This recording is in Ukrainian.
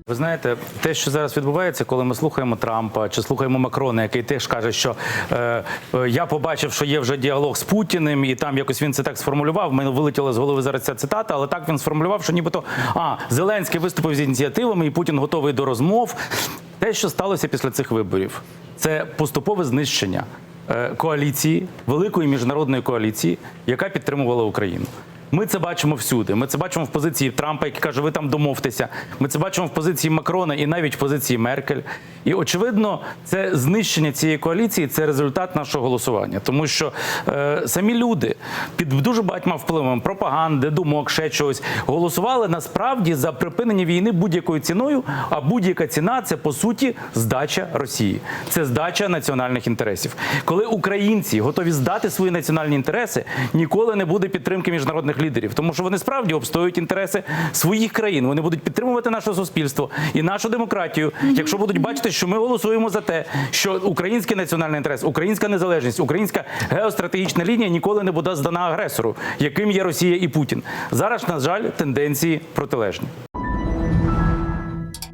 Ви знаєте, те, що зараз відбувається, коли ми слухаємо Трампа чи слухаємо Макрона, який теж каже, що я побачив, що є вже діалог з Путіним, і там якось він це так сформулював. В мене вилетіла з голови зараз ця цитата, але так він сформулював, що нібито Зеленський виступив з ініціативами, і Путін готовий до розмов. Те, що сталося після цих виборів, це поступове знищення коаліції, великої міжнародної коаліції, яка підтримувала Україну. Ми це бачимо всюди. Ми це бачимо в позиції Трампа, який каже, ви там домовтеся. Ми це бачимо в позиції Макрона і навіть в позиції Меркель. І, очевидно, це знищення цієї коаліції – це результат нашого голосування. Тому що самі люди під дуже багатьма впливами пропаганди, думок, ще чогось, голосували насправді за припинення війни будь-якою ціною, а будь-яка ціна – це, по суті, здача Росії. Це здача національних інтересів. Коли українці готові здати свої національні інтереси, ніколи не буде підтримки міжнародних лідерів, тому що вони справді обстоюють інтереси своїх країн. Вони будуть підтримувати наше суспільство і нашу демократію, якщо будуть бачити, що ми голосуємо за те, що український національний інтерес, українська незалежність, українська геостратегічна лінія ніколи не буде здана агресору, яким є Росія і Путін. Зараз, на жаль, тенденції протилежні.